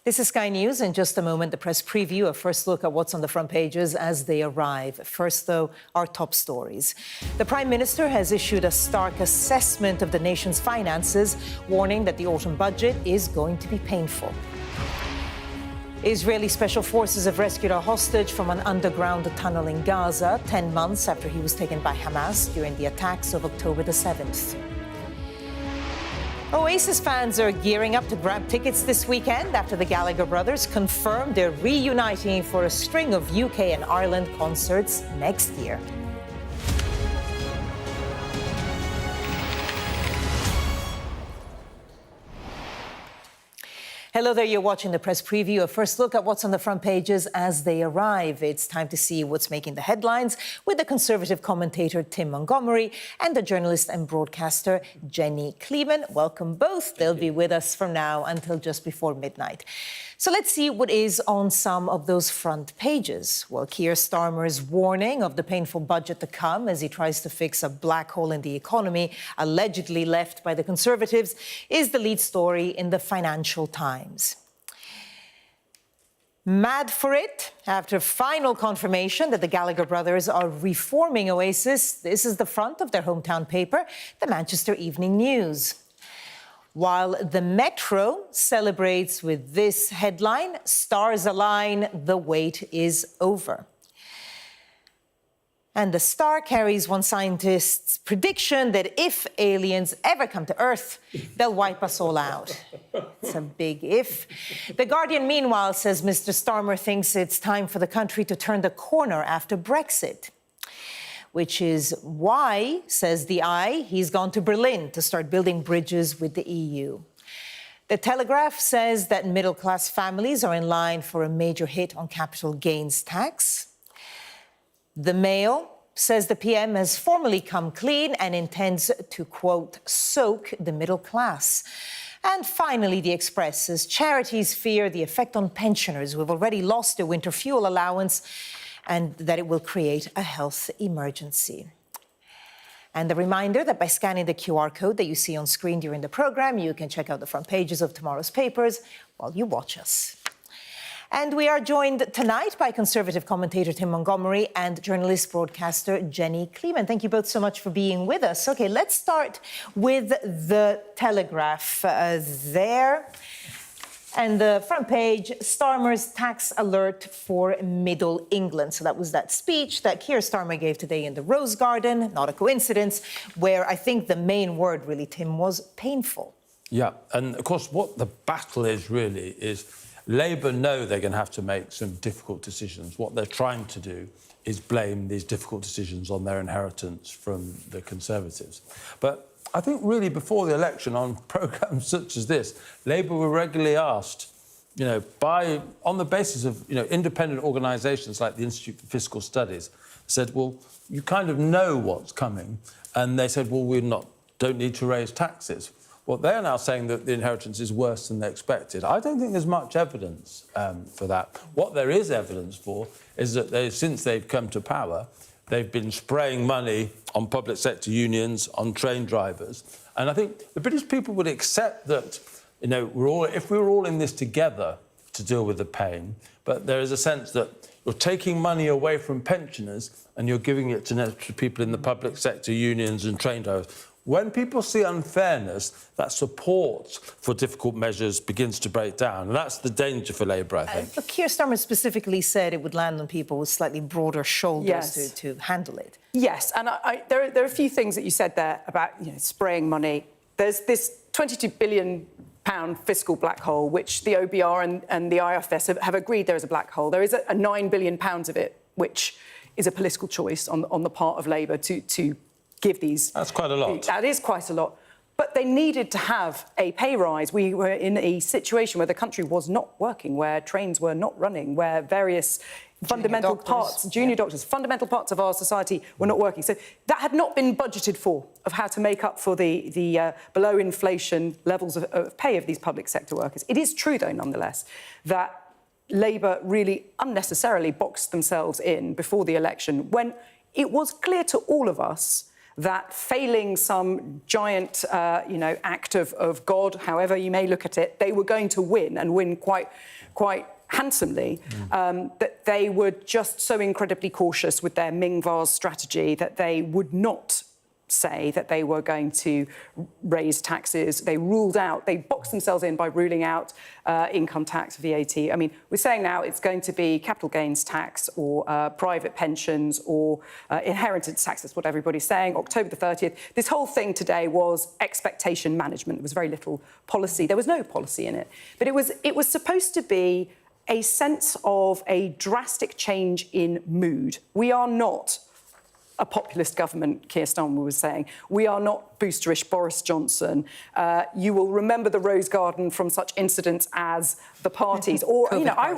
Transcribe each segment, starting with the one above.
This is Sky News. In just a moment, the press preview, a first look at what's on the front pages as they arrive. First, though, our top stories. The Prime Minister has issued a stark assessment of the nation's finances, warning that the autumn budget is going to be painful. Israeli special forces have rescued a hostage from an underground tunnel in Gaza 10 months after he was taken by Hamas during the attacks of October the 7th. Oasis fans are gearing up to grab tickets this weekend after the Gallagher brothers confirmed they're reuniting for a string of UK and Ireland concerts next year. Hello there, you're watching the press preview. A first look at what's on the front pages as they arrive. It's time to see what's making the headlines with the Conservative commentator Tim Montgomery and the journalist and broadcaster Jenny Kleeman. Welcome both. They'll be with us from now until just before midnight. So let's see what is on some of those front pages. Well, Keir Starmer's warning of the painful budget to come as he tries to fix a black hole in the economy, allegedly left by the Conservatives, is the lead story in the Financial Times. Mad for it? After final confirmation that the Gallagher brothers are reforming Oasis, this is the front of their hometown paper, the Manchester Evening News. While the Metro celebrates with this headline, stars align, the wait is over. And the Star carries one scientist's prediction that if aliens ever come to Earth, they'll wipe us all out. It's a big if. The Guardian, meanwhile, says Mr. Starmer thinks it's time for the country to turn the corner after Brexit. Which is why, says the Eye, he's gone to Berlin to start building bridges with the EU. The Telegraph says that middle-class families are in line for a major hit on capital gains tax. The Mail says the PM has formally come clean and intends to, quote, soak the middle class. And finally, The Express says charities fear the effect on pensioners who have already lost their winter fuel allowance and that it will create a health emergency. And a reminder that by scanning the QR code that you see on screen during the programme, you can check out the front pages of tomorrow's papers while you watch us. And we are joined tonight by Conservative commentator Tim Montgomery and journalist broadcaster Jenny Kleeman. Thank you both so much for being with us. OK, let's start with the Telegraph there. And the front page, Starmer's tax alert for Middle England. So that was that speech that Keir Starmer gave today in the Rose Garden, not a coincidence, where I think the main word really, Tim, was painful. Yeah, and of course what the battle is really is Labour know they're going to have to make some difficult decisions. What they're trying to do is blame these difficult decisions on their inheritance from the Conservatives. But I think really before the election on programmes such as this, Labour were regularly asked, on the basis of, independent organisations like the Institute for Fiscal Studies, said, well, you kind of know what's coming. And they said, well, don't need to raise taxes. Well, they're now saying that the inheritance is worse than they expected. I don't think there's much evidence for that. What there is evidence for is that since they've come to power, they've been spraying money on public sector unions, on train drivers. And I think the British people would accept that, if we were all in this together to deal with the pain, but there is a sense that you're taking money away from pensioners and you're giving it to people in the public sector unions and train drivers. When people see unfairness, that support for difficult measures begins to break down. And that's the danger for Labour, I think. But Keir Starmer specifically said it would land on people with slightly broader shoulders to handle it. Yes, and there are a few things that you said there about spraying money. There's this £22 billion fiscal black hole, which the OBR and the IFS have agreed there is a black hole. There is a £9 billion of it, which is a political choice on the part of Labour to give these. That's quite a lot. That is quite a lot. But they needed to have a pay rise. We were in a situation where the country was not working, where trains were not running, where various fundamental parts of our society were not working. So that had not been budgeted for, of how to make up for the below inflation levels of pay of these public sector workers. It is true, though, nonetheless, that Labour really unnecessarily boxed themselves in before the election when it was clear to all of us that failing some giant, act of God, however you may look at it, they were going to win and win quite handsomely, that they were just so incredibly cautious with their Ming Vase strategy that they would not say that they were going to raise taxes. They boxed themselves in by ruling out income tax, VAT. I mean, we're saying now it's going to be capital gains tax or private pensions or inheritance tax. That's what everybody's saying. October the 30th. This whole thing today was expectation management. There was very little policy. There was no policy in it. But it was supposed to be a sense of a drastic change in mood. We are not a populist government, Keir Starmer was saying. We are not boosterish Boris Johnson. You will remember the Rose Garden from such incidents as the parties. Or,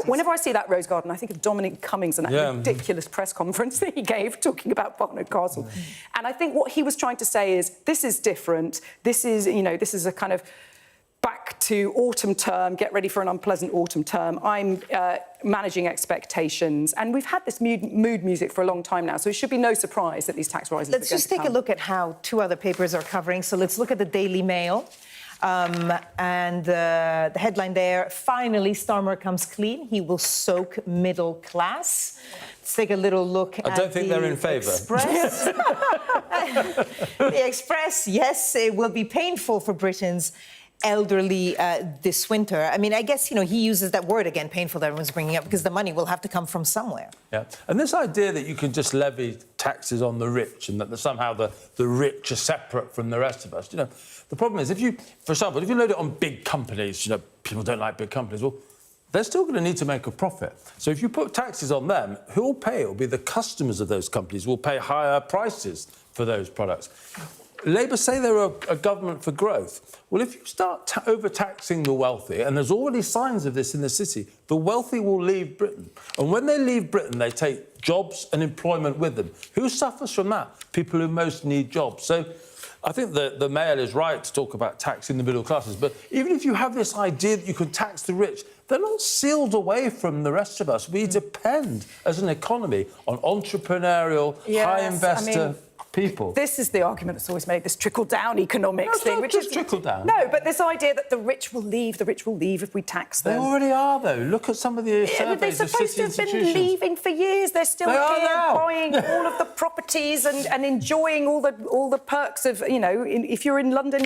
whenever I see that Rose Garden, I think of Dominic Cummings and that ridiculous press conference that he gave talking about Barnard Castle. And I think what he was trying to say is, this is different. This is a kind of back to autumn term, get ready for an unpleasant autumn term. I'm managing expectations. And we've had this mood music for a long time now, so it should be no surprise that these tax rises Let's just take a look at how two other papers are covering. So let's look at the Daily Mail. And the headline there, finally, Starmer comes clean. He will soak middle class. Let's take a little look at I don't think they're in favour. Express. The Express, yes, it will be painful for Britain's elderly this winter. I mean, I guess, he uses that word again, painful, that everyone's bringing up, because the money will have to come from somewhere. Yeah, and this idea that you can just levy taxes on the rich and that somehow the rich are separate from the rest of us, the problem is, for example, if you load it on big companies, people don't like big companies, well, they're still going to need to make a profit. So if you put taxes on them, who will pay? It will be the customers of those companies will pay higher prices for those products. Labour say they're a government for growth. Well, if you start overtaxing the wealthy, and there's already signs of this in the city, the wealthy will leave Britain. And when they leave Britain, they take jobs and employment with them. Who suffers from that? People who most need jobs. So I think the Mail is right to talk about taxing the middle classes. But even if you have this idea that you can tax the rich, they're not sealed away from the rest of us. We depend, as an economy, on entrepreneurial, high-investor people. This is the argument that's always made, this trickle-down economics thing. Which is trickle-down. No, but this idea that the rich will leave if we tax them. They already are, though. Look at some of the surveys of city institutions. They're supposed to have been leaving for years. They're still here buying all of the properties and enjoying all the perks of, if you're in London,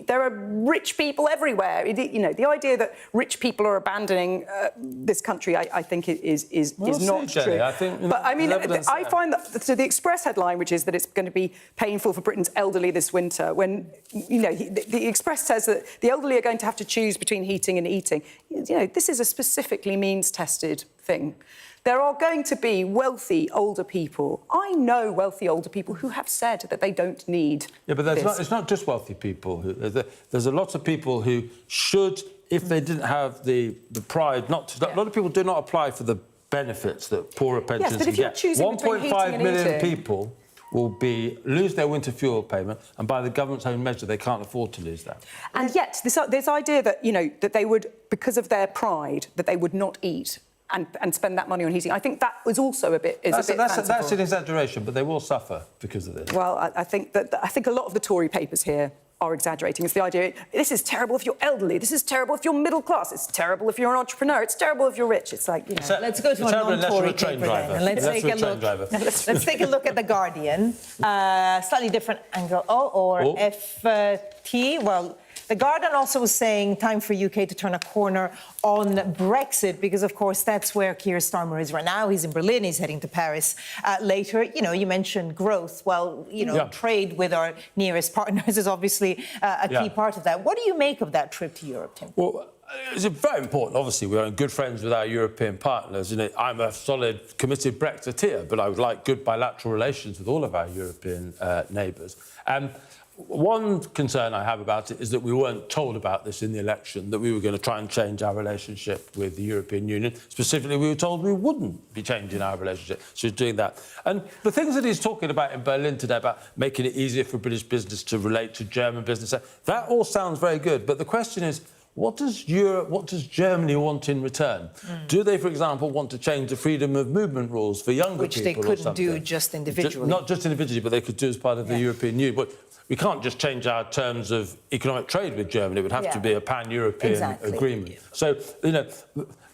there are rich people everywhere. The idea that rich people are abandoning this country, I think, is not true. Jenny, I think, but, I mean, I find that, so the Express headline, which is that it's going to be painful for Britain's elderly this winter, when, the Express says that the elderly are going to have to choose between heating and eating. This is a specifically means-tested thing. There are going to be wealthy older people. I know wealthy older people who have said that they don't need but it's not just wealthy people. There's a lot of people who should, if they didn't have the pride, not to, a lot of people do not apply for the benefits that poorer pensions but if can you're get. choosing between heating 1.5 and million eating, people will lose their winter fuel payment, and by the government's own measure, they can't afford to lose that. And yet, this idea that, that they would, because of their pride, that they would not eat and spend that money on heating, I think that was also a bit fanciful. That's an exaggeration, but they will suffer because of this. Well, I think a lot of the Tory papers here are exaggerating. It's the idea, this is terrible if you're elderly, this is terrible if you're middle class, it's terrible if you're an entrepreneur, it's terrible if you're rich. It's like, So let's go to a non-Tory paper then, and let's take a look. Let's take a look at The Guardian. Slightly different angle. FT, well, The Guardian also was saying time for UK to turn a corner on Brexit, because, of course, that's where Keir Starmer is right now. He's in Berlin, he's heading to Paris later. You mentioned growth. Well, trade with our nearest partners is obviously a key part of that. What do you make of that trip to Europe, Tim? Well, it's very important. Obviously, we're good friends with our European partners. I'm a solid, committed Brexiteer, but I would like good bilateral relations with all of our European neighbours. One concern I have about it is that we weren't told about this in the election, that we were going to try and change our relationship with the European Union. Specifically, we were told we wouldn't be changing our relationship. So he's doing that. And the things that he's talking about in Berlin today, about making it easier for British business to relate to German business, that all sounds very good. But the question is, what does Europe, what does Germany want in return? Do they, for example, want to change the freedom of movement rules for younger Which people? they couldn't do just individually. Not just individually, but they could do as part of the European Union. But we can't just change our terms of economic trade with Germany. It would have to be a pan-European agreement. So, you know,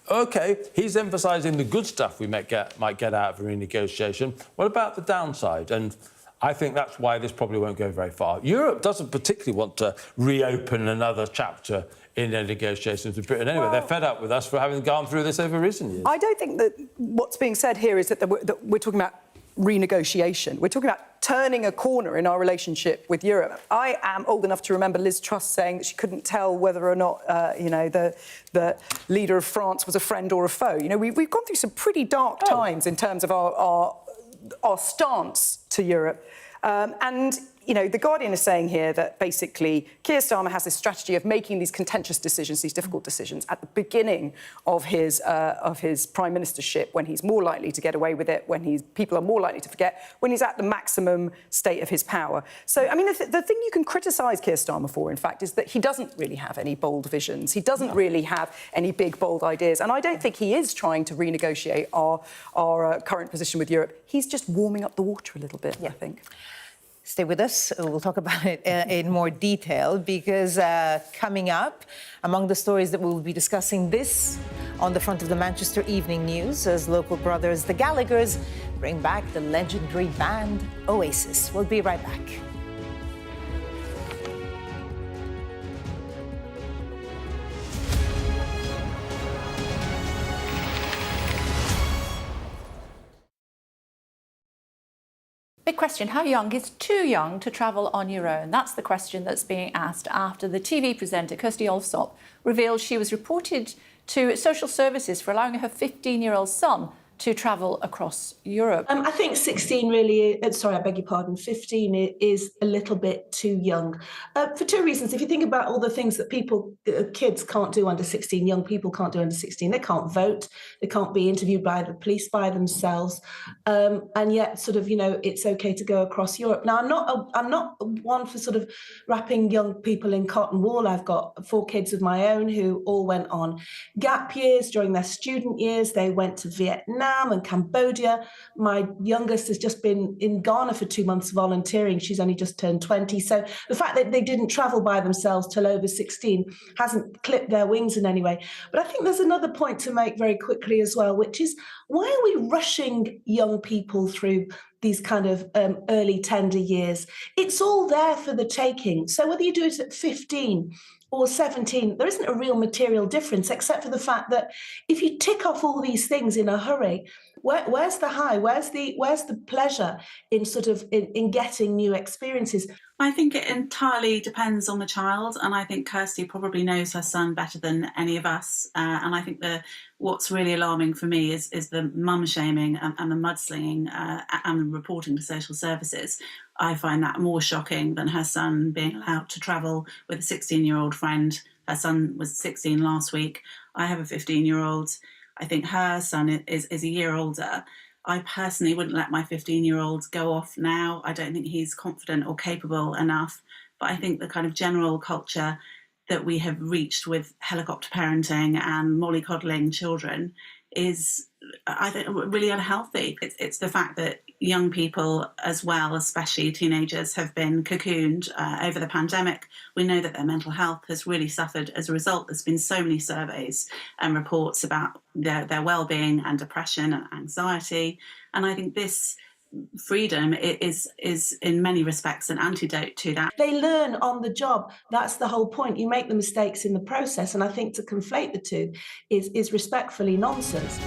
OK, he's emphasising the good stuff we might get out of a renegotiation. What about the downside? And I think that's why this probably won't go very far. Europe doesn't particularly want to reopen another chapter in their negotiations with Britain. Anyway, they're fed up with us for having gone through this over recent years. I don't think that what's being said here is that we're talking about renegotiation. We're talking about turning a corner in our relationship with Europe. I am old enough to remember Liz Truss saying that she couldn't tell whether or not, you know, the leader of France was a friend or a foe. You know, we've gone through some pretty dark times in terms of our stance to Europe. And, you know, The Guardian is saying here that basically Keir Starmer has this strategy of making these contentious decisions, these difficult decisions, at the beginning of his prime ministership, when he's more likely to get away with it, when people are more likely to forget, when he's at the maximum state of his power. So, I mean, the thing you can criticise Keir Starmer for, in fact, is that he doesn't really have any bold visions. He doesn't really have any big, bold ideas. And I don't think he is trying to renegotiate our current position with Europe. He's just warming up the water a little bit, I think. Stay with us. We'll talk about it in more detail because coming up, among the stories that we'll be discussing this on the front of the Manchester Evening News as local brothers, the Gallaghers, bring back the legendary band Oasis. We'll be right back. Big question, how young is too young to travel on your own? That's the question that's being asked after the TV presenter Kirsty Allsop revealed she was reported to social services for allowing her 15-year-old son to travel across Europe. I think 16 really, sorry, I beg your pardon, 15 is a little bit too young for two reasons. If you think about all the things that kids can't do under 16, young people can't do under 16, they can't vote, they can't be interviewed by the police by themselves, and yet sort of, you know, it's okay to go across Europe. Now, I'm not one for sort of wrapping young people in cotton wool. I've got 4 kids of my own who all went on gap years during their student years. They went to Vietnam and Cambodia. My youngest has just been in Ghana for 2 months volunteering. She's only just turned 20. So the fact that they didn't travel by themselves till over 16 hasn't clipped their wings in any way. But I think there's another point to make very quickly as well, which is why are we rushing young people through these kind of early tender years? It's all there for the taking. So whether you do it at 15 or 17, there isn't a real material difference, except for the fact that if you tick off all these things in a hurry, where's the high? Where's the pleasure in sort of in getting new experiences? I think it entirely depends on the child, and I think Kirsty probably knows her son better than any of us. And I think what's really alarming for me is the mum shaming and the mudslinging and the reporting to social services. I find that more shocking than her son being allowed to travel with a 16-year-old friend. Her son was 16 last week. I have a 15-year-old. I think her son is a year older. I personally wouldn't let my 15-year-old go off now. I don't think he's confident or capable enough. But I think the kind of general culture that we have reached with helicopter parenting and mollycoddling children is, I think, really unhealthy. It's the fact that young people as well, especially teenagers, have been cocooned over the pandemic. We know that their mental health has really suffered as a result. There's been so many surveys and reports about their well-being and depression and anxiety. And I think this freedom is in many respects an antidote to that. They learn on the job. That's the whole point. You make the mistakes in the process. And I think to conflate the two is respectfully nonsense.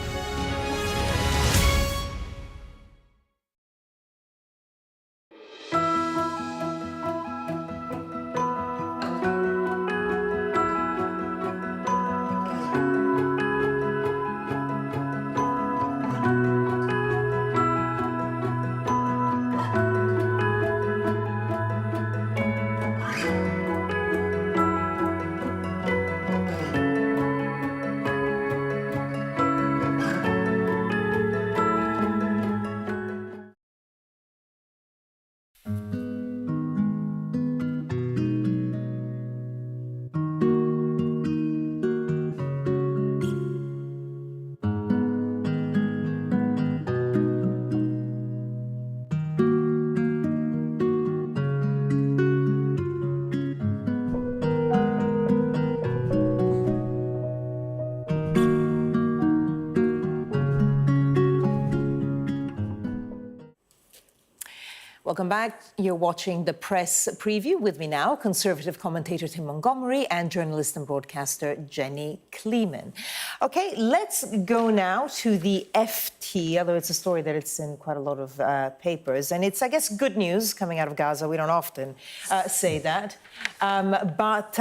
Welcome back. You're watching the press preview with me now, conservative commentator Tim Montgomery and journalist and broadcaster Jenny Kleeman. OK, let's go now to the FT, although it's a story that it's in quite a lot of papers. And it's, I guess, good news coming out of Gaza. We don't often say that. But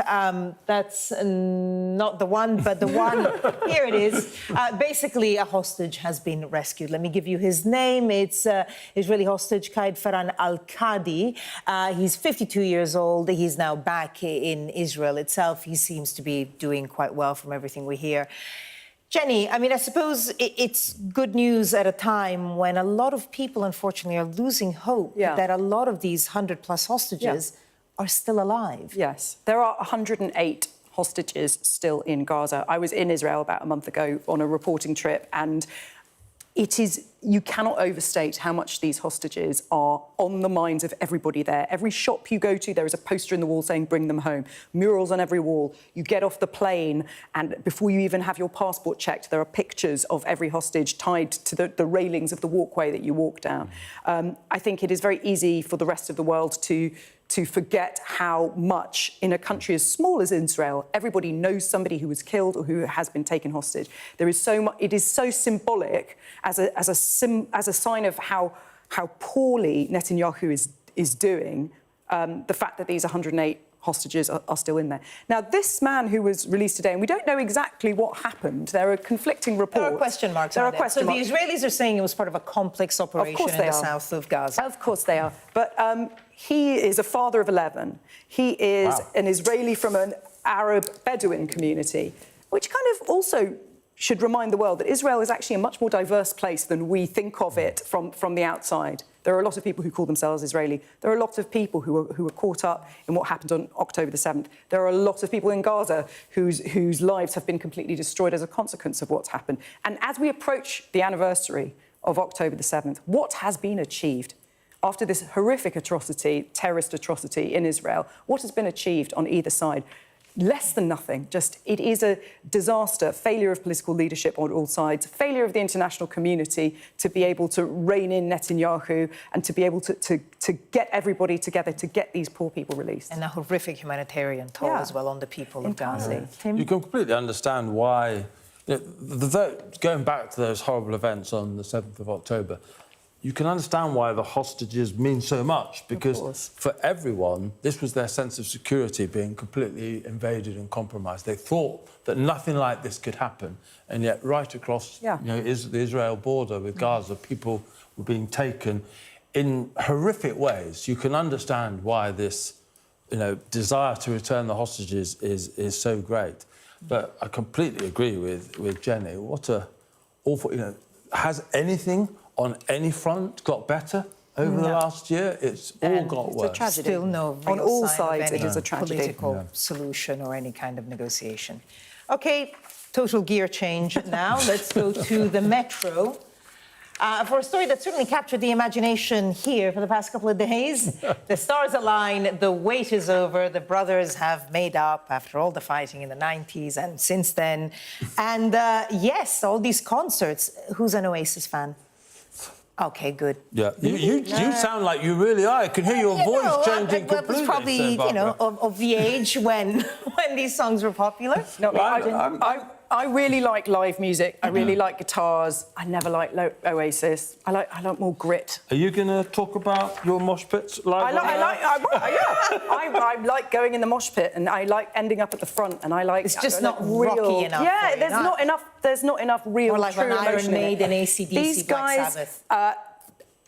that's not the one, but the one, here it is. Basically, a hostage has been rescued. Let me give you his name. It's Israeli hostage Qaid Farhan al-Qadi. He's 52 years old. He's now back in Israel itself. He seems to be doing quite well from everything we hear. Jenny, I mean, I suppose it's good news at a time when a lot of people, unfortunately, are losing hope that a lot of these 100-plus hostages are still alive. Yes, there are 108 hostages still in Gaza. I was in Israel about a month ago on a reporting trip, and you cannot overstate how much these hostages are on the minds of everybody there. Every shop you go to, there is a poster in the wall saying, bring them home. Murals on every wall. You get off the plane, and before you even have your passport checked, there are pictures of every hostage tied to the railings of the walkway that you walk down. I think it is very easy for the rest of the world to forget how much, in a country as small as Israel, everybody knows somebody who was killed or who has been taken hostage. There is so much. It is so symbolic as a sign of how poorly Netanyahu is doing. The fact that these 108 hostages are still in there. Now, this man who was released today, and we don't know exactly what happened. There are conflicting reports. There are question marks. There are question marks. So the Israelis are saying it was part of a complex operation in the south of Gaza. Of course they are. But he is a father of 11. He is an Israeli from an Arab Bedouin community, which kind of also should remind the world that Israel is actually a much more diverse place than we think of it from the outside. There are a lot of people who call themselves Israeli. There are a lot of people who were caught up in what happened on October the 7th. There are a lot of people in Gaza whose lives have been completely destroyed as a consequence of what's happened. And as we approach the anniversary of October the 7th, what has been achieved? After this horrific atrocity, terrorist atrocity in Israel, what has been achieved on either side? Less than nothing. Just, it is a disaster, failure of political leadership on all sides, failure of the international community to be able to rein in Netanyahu and to be able to get everybody together to get these poor people released. And a horrific humanitarian toll as well on the people of Gaza. You can completely understand why, going back to those horrible events on the 7th of October, you can understand why the hostages mean so much, because for everyone, this was their sense of security being completely invaded and compromised. They thought that nothing like this could happen, and yet right across the Israel border with Gaza, people were being taken in horrific ways. You can understand why this desire to return the hostages is so great. But I completely agree with Jenny. What a awful... has anything on any front got better over the last year? It's all got worse. It's a tragedy. Still no real on all sign sides, of any it is a tragedy. Political solution or any kind of negotiation. OK, total gear change now. Let's go to the Metro. For a story that certainly captured the imagination here for the past couple of days. The stars align, the wait is over, the brothers have made up after all the fighting in the 90s and since then. And yes, all these concerts. Who's an Oasis fan? OK, good. Yeah, you sound like you really are. I can hear your voice changing completely. It was probably, of the age when these songs were popular. No, I really like live music. I really like guitars. I never liked Oasis. I like more grit. Are you going to talk about your mosh pits live? I like going in the mosh pit, and I like ending up at the front, and I like... It's just not rocky enough. Yeah, there's not enough real, or like true an Iron Maiden, AC/DC, These guys, Black Sabbath.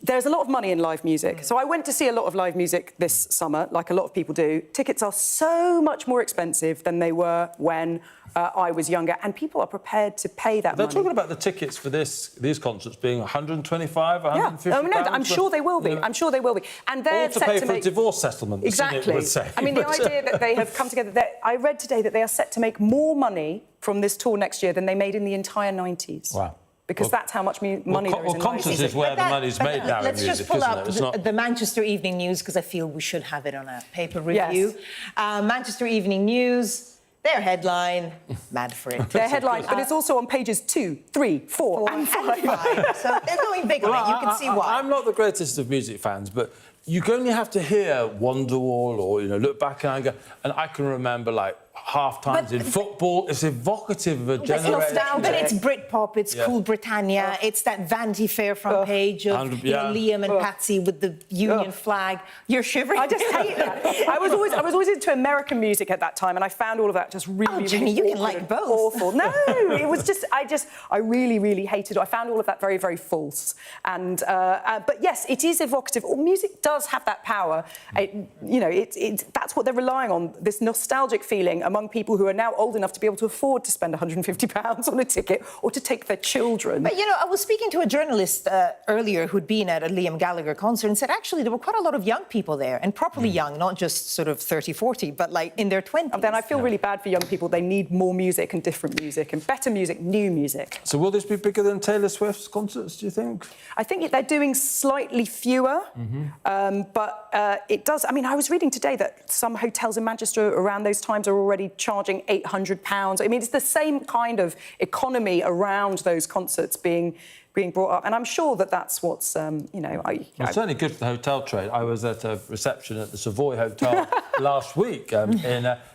There's a lot of money in live music. So I went to see a lot of live music this summer, like a lot of people do. Tickets are so much more expensive than they were when I was younger, and people are prepared to pay that money. They're talking about the tickets for these concerts being 125, 150 pounds. I'm sure they will be. I'm sure they will be. And they're all to pay for a divorce settlement, exactly. would say. I mean, the idea that they have come together... I read today that they are set to make more money from this tour next year than they made in the entire 90s. Wow. Because that's how much money there is in concerts music. is where the money's made now in music, Let's just pull up isn't it? the Manchester Evening News, because I feel we should have it on a paper review. Yes. Manchester Evening News, their headline, mad for it. Their headline, but it's also on pages 2, 3, 4 and 5. So they're going big on it. You can see why. I'm not the greatest of music fans, but you only have to hear Wonderwall or, look back and I can remember, like, half times in football. It's evocative of a generation. But it's Britpop, it's Cool Britannia, it's that Vanity Fair front page of Liam and Patsy with the Union flag. You're shivering. I just hate that. I was always into American music at that time, and I found all of that just really, Jenny, really you can like both. awful. No, it was just I really, really hated it. I found all of that very, very false. And but yes, it is evocative. Music does have that power. That's what they're relying on. This nostalgic feeling among people who are now old enough to be able to afford to spend £150 on a ticket or to take their children. But, I was speaking to a journalist earlier who'd been at a Liam Gallagher concert and said, actually, there were quite a lot of young people there, and properly young, not just sort of 30, 40, but, like, in their 20s. And then I feel really bad for young people. They need more music and different music and better music, new music. So will this be bigger than Taylor Swift's concerts, do you think? I think they're doing slightly fewer, but it does... I mean, I was reading today that some hotels in Manchester around those times are already charging £800. I mean, it's the same kind of economy around those concerts being brought up, and I'm sure that's what's, Well, it's certainly good for the hotel trade. I was at a reception at the Savoy Hotel last week, and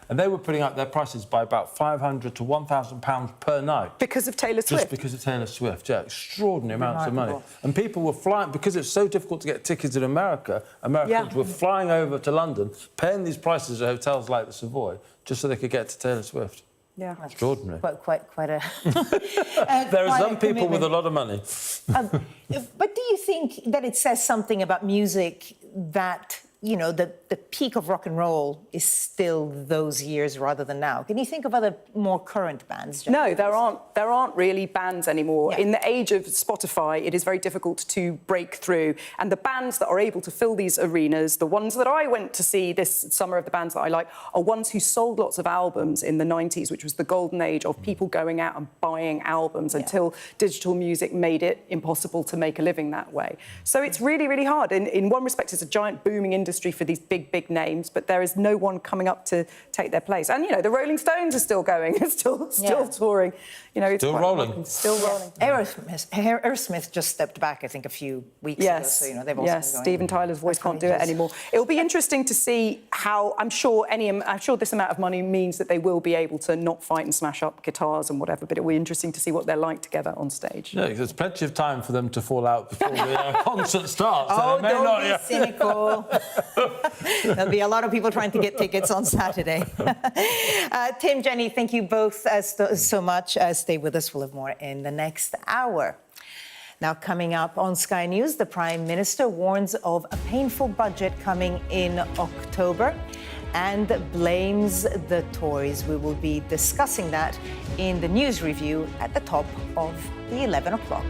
they were putting up their prices by about £500 to £1,000 per night. Because of Taylor Swift? Just because of Taylor Swift, yeah. Extraordinary amounts of money. And people were flying... Because it's so difficult to get tickets in America, Americans were flying over to London, paying these prices at hotels like the Savoy, just so they could get to Taylor Swift. Yeah. Extraordinary. Quite a... There are some people with a lot of money. But do you think that it says something about music that, the peak of rock and roll is still those years rather than now? Can you think of other more current bands? No, there aren't really bands anymore. Yeah. In the age of Spotify, it is very difficult to break through. And the bands that are able to fill these arenas, the ones that I went to see this summer of the bands that I like, are ones who sold lots of albums in the 90s, which was the golden age of people going out and buying albums until digital music made it impossible to make a living that way. So it's really, really hard. In one respect, it's a giant booming industry for these big names, but there is no one coming up to take their place. And, the Rolling Stones are still going, still touring. It's still rolling. Still rolling. Aerosmith just stepped back, I think, a few weeks ago. So, they've also been going. Steven Tyler's voice can't do it anymore. It'll be interesting to see how... I'm sure this amount of money means that they will be able to not fight and smash up guitars and whatever, but it'll be interesting to see what they're like together on stage. Yeah, there's plenty of time for them to fall out before the concert starts. Oh, don't be cynical. There'll be a lot of people trying to get tickets on Saturday. Tim, Jenny, thank you both so much. Stay with us. We'll have more in the next hour. Now, coming up on Sky News, the Prime Minister warns of a painful budget coming in October and blames the Tories. We will be discussing that in the news review at the top of the 11 o'clock.